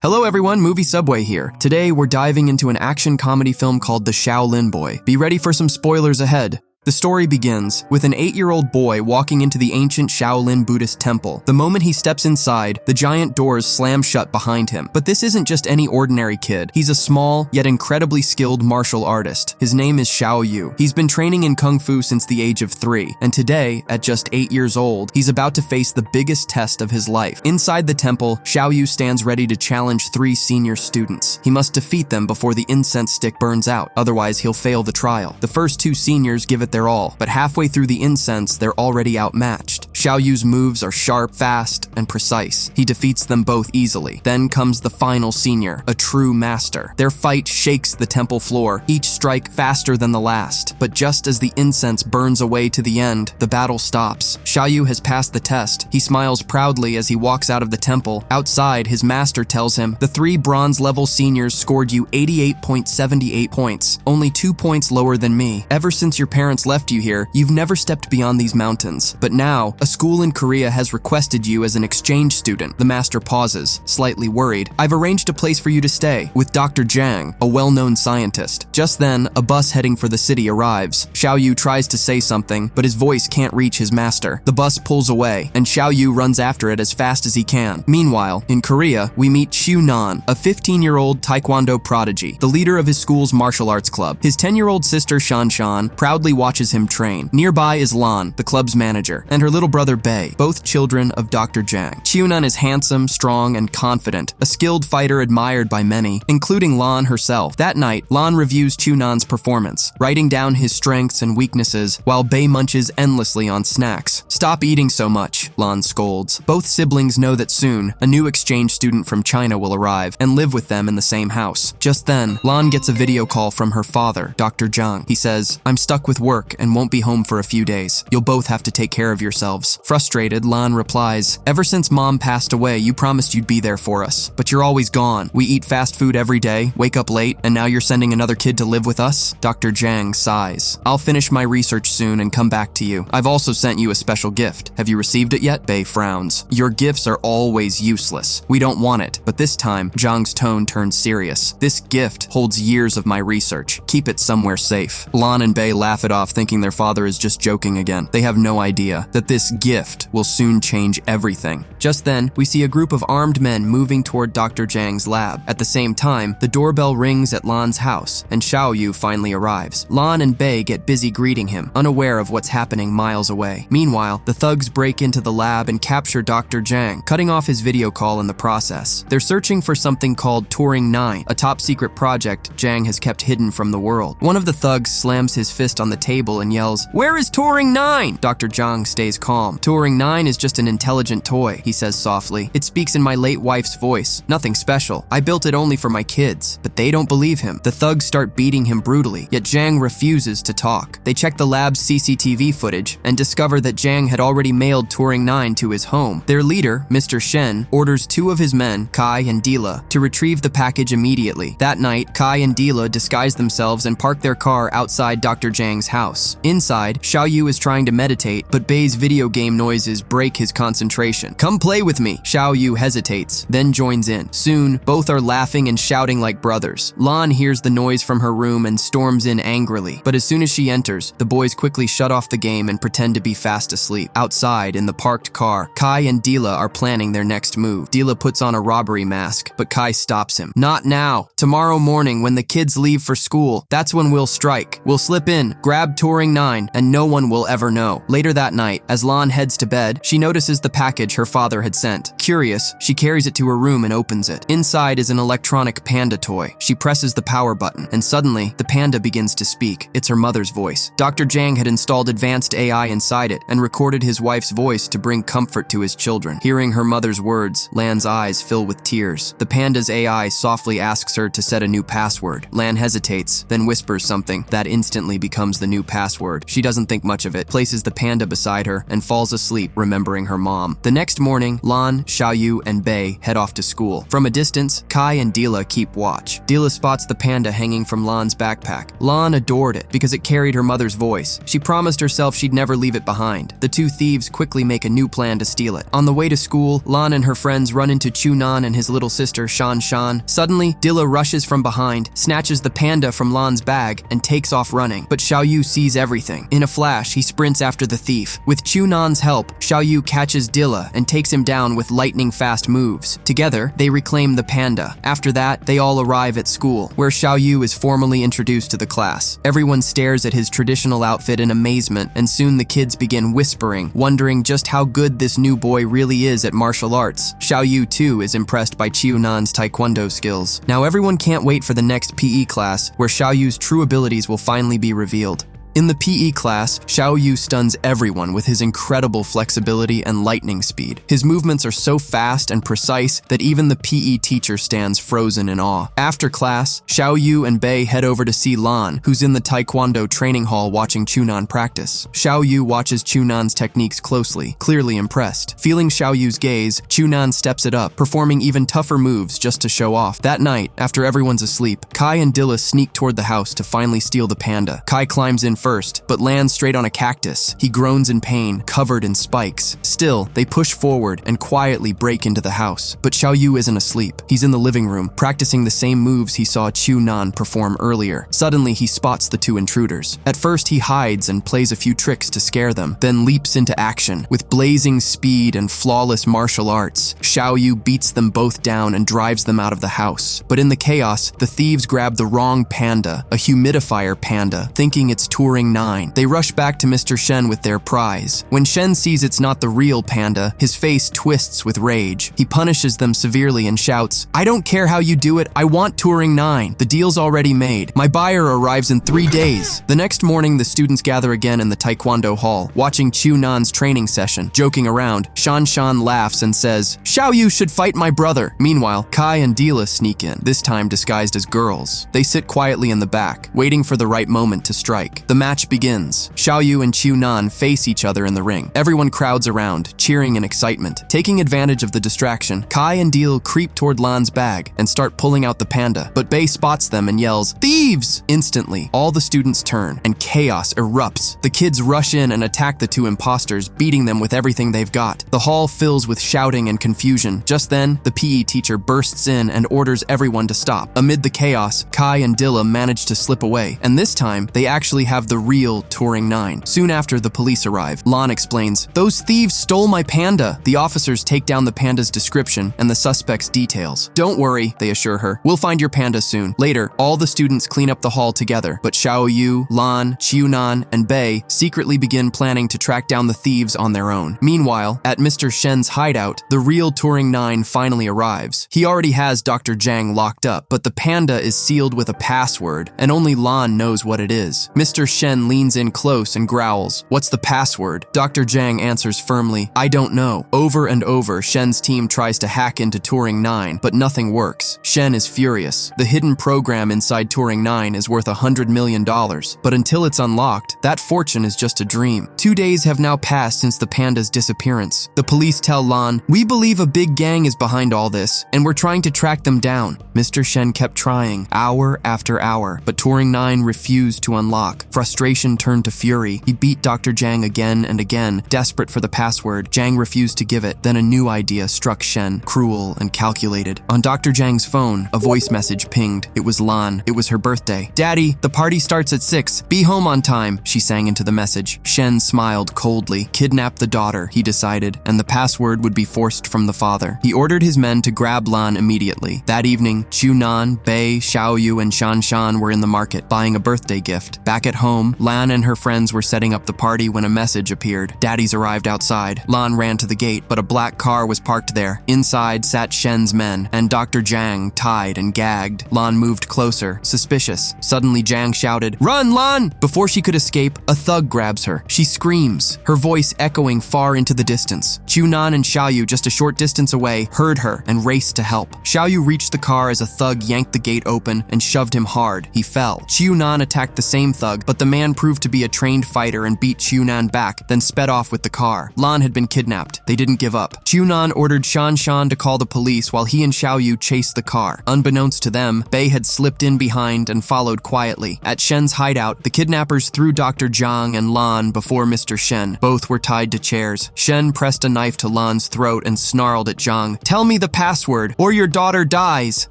Hello everyone, Movie Subway here. Today we're diving into an action comedy film called The Shaolin Boy. Be ready for some spoilers ahead. The story begins with an 8-year-old boy walking into the ancient Shaolin Buddhist temple. The moment he steps inside, the giant doors slam shut behind him. But this isn't just any ordinary kid. He's a small, yet incredibly skilled martial artist. His name is Xiao Yu. He's been training in Kung Fu since the age of 3, and today, at just 8 years old, he's about to face the biggest test of his life. Inside the temple, Xiao Yu stands ready to challenge 3 senior students. He must defeat them before the incense stick burns out, otherwise he'll fail the trial. The first 2 seniors give it their all, but halfway through the incense, they're already outmatched. Xiao Yu's moves are sharp, fast, and precise. He defeats them both easily. Then comes the final senior, a true master. Their fight shakes the temple floor, each strike faster than the last. But just as the incense burns away to the end, the battle stops. Xiao Yu has passed the test. He smiles proudly as he walks out of the temple. Outside, his master tells him, "The 3 bronze-level seniors scored you 88.78 points, only 2 points lower than me. Ever since your parents left you here, you've never stepped beyond these mountains. But now, a school in Korea has requested you as an exchange student." The master pauses, slightly worried. "I've arranged a place for you to stay, with Dr. Jang, a well-known scientist." Just then, a bus heading for the city arrives. Xiao Yu tries to say something, but his voice can't reach his master. The bus pulls away, and Xiao Yu runs after it as fast as he can. Meanwhile, in Korea, we meet Xiu Nan, a 15-year-old taekwondo prodigy, the leader of his school's martial arts club. His 10-year-old sister Shan Shan proudly watches him train. Nearby is Lan, the club's manager, and her little brother Bei, both children of Dr. Jang. Qiunan is handsome, strong, and confident, a skilled fighter admired by many, including Lan herself. That night, Lan reviews Qiunan's performance, writing down his strengths and weaknesses, while Bei munches endlessly on snacks. "Stop eating so much," Lan scolds. Both siblings know that soon, a new exchange student from China will arrive and live with them in the same house. Just then, Lan gets a video call from her father, Dr. Zhang. He says, "I'm stuck with work and won't be home for a few days. You'll both have to take care of yourselves." Frustrated, Lan replies, "Ever since Mom passed away, you promised you'd be there for us, but you're always gone. We eat fast food every day, wake up late, and now you're sending another kid to live with us?" Dr. Zhang sighs. "I'll finish my research soon and come back to you. I've also sent you a special gift. Have you received it yet?" Bei frowns. "Your gifts are always useless. We don't want it." But this time, Zhang's tone turns serious. "This gift holds years of my research. Keep it somewhere safe." Lan and Bei laugh it off, thinking their father is just joking again. They have no idea that this gift will soon change everything. Just then, we see a group of armed men moving toward Dr. Zhang's lab. At the same time, the doorbell rings at Lan's house, and Xiao Yu finally arrives. Lan and Bei get busy greeting him, unaware of what's happening miles away. Meanwhile, the thugs break into the lab and capture Dr. Zhang, cutting off his video call in the process. They're searching for something called Turing 9, a top-secret project Zhang has kept hidden from the world. One of the thugs slams his fist on the table and yells, "Where is Turing 9?" Dr. Zhang stays calm. "Turing 9 is just an intelligent toy," he says softly. "It speaks in my late wife's voice. Nothing special. I built it only for my kids." But they don't believe him. The thugs start beating him brutally, yet Zhang refuses to talk. They check the lab's CCTV footage and discover that Zhang had already mailed Turing 9 to his home. Their leader, Mr. Shen, orders 2 of his men, Kai and Dila, to retrieve the package immediately. That night, Kai and Dila disguise themselves and park their car outside Dr. Zhang's house. Inside, Xiao Yu is trying to meditate, but Bei's video game noises break his concentration. "Come play with me." Xiao Yu hesitates, then joins in. Soon, both are laughing and shouting like brothers. Lan hears the noise from her room and storms in angrily, but as soon as she enters, the boys quickly shut off the game and pretend to be fast asleep. Outside, in the parked car, Kai and Dila are planning their next move. Dila puts on a robbery mask, but Kai stops him. "Not now. Tomorrow morning, when the kids leave for school, that's when we'll strike. We'll slip in, grab Turing 9, and no one will ever know." Later that night, as Lan heads to bed, she notices the package her father had sent. Curious, she carries it to her room and opens it. Inside is an electronic panda toy. She presses the power button, and suddenly, the panda begins to speak. It's her mother's voice. Dr. Zhang had installed advanced AI inside it and recorded his wife's voice to bring comfort to his children. Hearing her mother's words, Lan's eyes fill with tears. The panda's AI softly asks her to set a new password. Lan hesitates, then whispers something that instantly becomes the new password. She doesn't think much of it, places the panda beside her, and falls asleep, remembering her mom. The next morning, Lan, Xiao Yu, and Bei head off to school. From a distance, Kai and Dila keep watch. Dila spots the panda hanging from Lan's backpack. Lan adored it because it carried her mother's voice. She promised herself she'd never leave it behind. The 2 thieves quickly make a a new plan to steal it. On the way to school, Lan and her friends run into Chunan and his little sister Shan Shan. Suddenly, Dilla rushes from behind, snatches the panda from Lan's bag, and takes off running. But Xiaoyu sees everything. In a flash, he sprints after the thief. With Chunan's help, Xiaoyu catches Dilla and takes him down with lightning-fast moves. Together, they reclaim the panda. After that, they all arrive at school, where Xiaoyu is formally introduced to the class. Everyone stares at his traditional outfit in amazement, and soon the kids begin whispering, wondering just how good this new boy really is at martial arts. Xiaoyu, too, is impressed by Chunan's taekwondo skills. Now everyone can't wait for the next PE class, where Xiaoyu's true abilities will finally be revealed. In the PE class, Xiaoyu stuns everyone with his incredible flexibility and lightning speed. His movements are so fast and precise that even the PE teacher stands frozen in awe. After class, Xiaoyu and Bei head over to see Lan, who's in the Taekwondo training hall watching Chunan practice. Xiaoyu watches Chunan's techniques closely, clearly impressed. Feeling Xiaoyu's gaze, Chunan steps it up, performing even tougher moves just to show off. That night, after everyone's asleep, Kai and Dilla sneak toward the house to finally steal the panda. Kai climbs in first, but lands straight on a cactus. He groans in pain, covered in spikes. Still, they push forward and quietly break into the house. But Xiaoyu isn't asleep. He's in the living room, practicing the same moves he saw Chunan perform earlier. Suddenly, he spots the two intruders. At first, he hides and plays a few tricks to scare them, then leaps into action. With blazing speed and flawless martial arts, Xiaoyu beats them both down and drives them out of the house. But in the chaos, the thieves grab the wrong panda, a humidifier panda, thinking it's Touring 9. They rush back to Mr. Shen with their prize. When Shen sees it's not the real panda, his face twists with rage. He punishes them severely and shouts, "I don't care how you do it, I want Touring 9. The deal's already made. My buyer arrives in 3 days." The next morning, the students gather again in the Taekwondo hall, watching Chunan's training session. Joking around, Shan Shan laughs and says, "Xiaoyu should fight my brother." Meanwhile, Kai and Dila sneak in, this time disguised as girls. They sit quietly in the back, waiting for the right moment to strike. The match begins. Xiaoyu and Chunan face each other in the ring. Everyone crowds around, cheering in excitement. Taking advantage of the distraction, Kai and Deal creep toward Lan's bag and start pulling out the panda, but Bei spots them and yells, "Thieves!" Instantly, all the students turn, and chaos erupts. The kids rush in and attack the two imposters, beating them with everything they've got. The hall fills with shouting and confusion. Just then, the PE teacher bursts in and orders everyone to stop. Amid the chaos, Kai and Dilla manage to slip away, and this time, they actually have the real Touring 9. Soon after, the police arrive. Lan explains, "Those thieves stole my panda." The officers take down the panda's description and the suspect's details. "Don't worry," they assure her. "We'll find your panda soon." Later, all the students clean up the hall together, but Xiaoyu, Lan, Chunan, and Bei secretly begin planning to track down the thieves on their own. Meanwhile, at Mr. Shen's hideout, the real Touring 9 finally arrives. He already has Dr. Zhang locked up, but the panda is sealed with a password, and only Lan knows what it is. Mr. Shen leans in close and growls, "What's the password?" Dr. Zhang answers firmly, "I don't know." Over and over, Shen's team tries to hack into Touring 9, but nothing works. Shen is furious. The hidden program inside Touring 9 is worth $100 million, but until it's unlocked, that fortune is just a dream. 2 days have now passed since the panda's disappearance. The police tell Lan, "We believe a big gang is behind all this, and we're trying to track them down." Mr. Shen kept trying, hour after hour, but Touring 9 refused to unlock. Frustration turned to fury. He beat Dr. Zhang again and again. Desperate for the password, Zhang refused to give it. Then a new idea struck Shen, cruel and calculated. On Dr. Zhang's phone, a voice message pinged. It was Lan. It was her birthday. "Daddy, the party starts at 6. Be home on time," she sang into the message. Shen smiled coldly. Kidnap the daughter, he decided, and the password would be forced from the father. He ordered his men to grab Lan immediately. That evening, Chunan, Bei, Xiaoyu, and Shan Shan were in the market, buying a birthday gift. Back at home, Lan and her friends were setting up the party when a message appeared. Daddy's arrived outside. Lan ran to the gate, but a black car was parked there. Inside sat Shen's men, and Dr. Zhang, tied and gagged. Lan moved closer, suspicious. Suddenly Zhang shouted, "Run, Lan!" Before she could escape, a thug grabs her. She screams, her voice echoing far into the distance. Chunan and Xiaoyu, just a short distance away, heard her and raced to help. Xiaoyu reached the car as a thug yanked the gate open and shoved him hard. He fell. Chunan attacked the same thug, but the man proved to be a trained fighter and beat Chunan back, then sped off with the car. Lan had been kidnapped. They didn't give up. Chunan ordered Shan Shan to call the police while he and Xiaoyu chased the car. Unbeknownst to them, Bei had slipped in behind and followed quietly. At Shen's hideout, the kidnappers threw Dr. Zhang and Lan before Mr. Shen. Both were tied to chairs. Shen pressed a knife to Lan's throat and snarled at Zhang. "Tell me the password, or your daughter dies."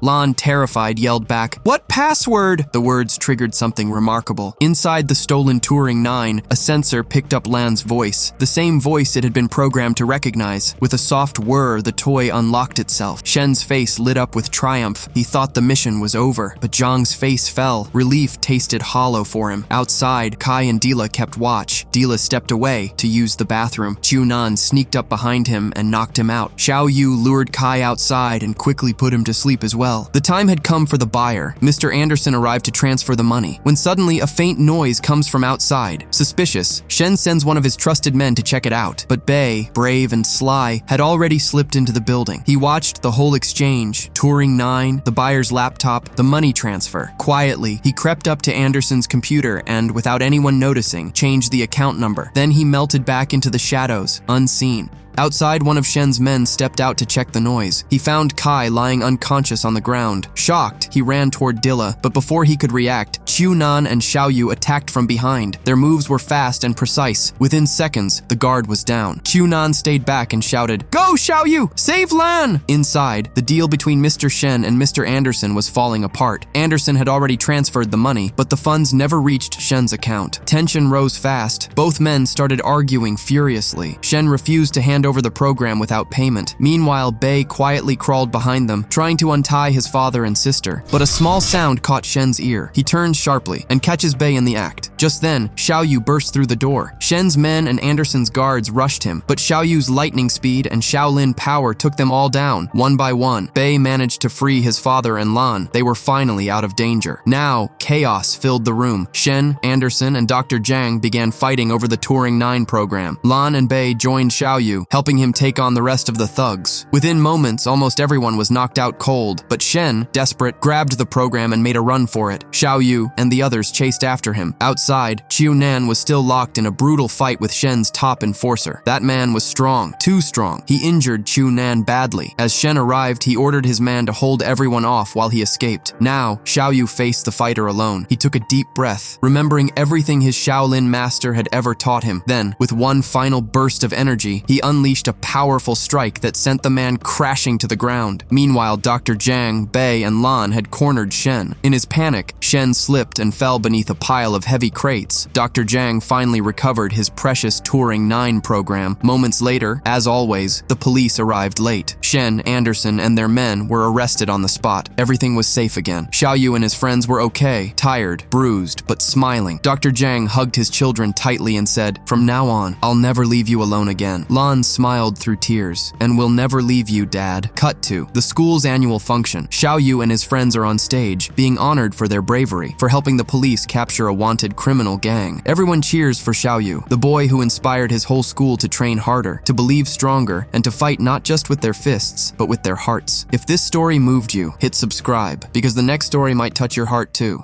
Lan, terrified, yelled back, "What password?" The words triggered something remarkable. Inside the stolen Turing 9, a sensor picked up Lan's voice, the same voice it had been programmed to recognize. With a soft whir, the toy unlocked itself. Shen's face lit up with triumph. He thought the mission was over, but Zhang's face fell. Relief tasted hollow for him. Outside, Kai and Dila kept watch. Dila stepped away to use the bathroom. Chunan sneaked up behind him and knocked him out. Xiaoyu lured Kai outside and quickly put him to sleep as well. The time had come for the buyer. Mr. Anderson arrived to transfer the money, when suddenly a faint noise comes from outside. Suspicious, Shen sends one of his trusted men to check it out, but Bei, brave and sly, had already slipped into the building. He watched the whole exchange, Turing 9, the buyer's laptop, the money transfer. Quietly, he crept up to Anderson's computer and, without anyone noticing, changed the account number. Then he melted back into the shadows, unseen. Outside, one of Shen's men stepped out to check the noise. He found Kai lying unconscious on the ground. Shocked, he ran toward Dila, but before he could react, Chunan and Xiaoyu attacked from behind. Their moves were fast and precise. Within seconds, the guard was down. Chunan stayed back and shouted, "Go, Xiaoyu! Save Lan!" Inside, the deal between Mr. Shen and Mr. Anderson was falling apart. Anderson had already transferred the money, but the funds never reached Shen's account. Tension rose fast. Both men started arguing furiously. Shen refused to hand over the program without payment. Meanwhile, Bei quietly crawled behind them, trying to untie his father and sister. But a small sound caught Shen's ear. He turns sharply and catches Bei in the act. Just then, Xiaoyu burst through the door. Shen's men and Anderson's guards rushed him, but Xiaoyu's lightning speed and Shaolin power took them all down, one by one. Bei managed to free his father and Lan. They were finally out of danger. Now, chaos filled the room. Shen, Anderson, and Dr. Zhang began fighting over the Turing 9 program. Lan and Bei joined Xiaoyu, helping him take on the rest of the thugs. Within moments, almost everyone was knocked out cold, but Shen, desperate, grabbed the program and made a run for it. Xiaoyu and the others chased after him. Outside, Chunan was still locked in a brutal fight with Shen's top enforcer. That man was strong, too strong. He injured Chunan badly. As Shen arrived, he ordered his man to hold everyone off while he escaped. Now, Xiaoyu faced the fighter alone. He took a deep breath, remembering everything his Shaolin master had ever taught him. Then, with one final burst of energy, he unleashed a powerful strike that sent the man crashing to the ground. Meanwhile, Dr. Zhang, Bei, and Lan had cornered Shen. In his panic, Shen slipped and fell beneath a pile of heavy crates. Dr. Zhang finally recovered his precious Turing 9 program. Moments later, as always, the police arrived late. Shen, Anderson, and their men were arrested on the spot. Everything was safe again. Xiaoyu and his friends were okay, tired, bruised, but smiling. Dr. Zhang hugged his children tightly and said, "From now on, I'll never leave you alone again." Lan smiled through tears. "And we'll never leave you, Dad." Cut to the school's annual function. Xiaoyu and his friends are on stage, being honored for their bravery, for helping the police capture a wanted criminal gang. Everyone cheers for Xiaoyu, the boy who inspired his whole school to train harder, to believe stronger, and to fight not just with their fists, but with their hearts. If this story moved you, hit subscribe, because the next story might touch your heart too.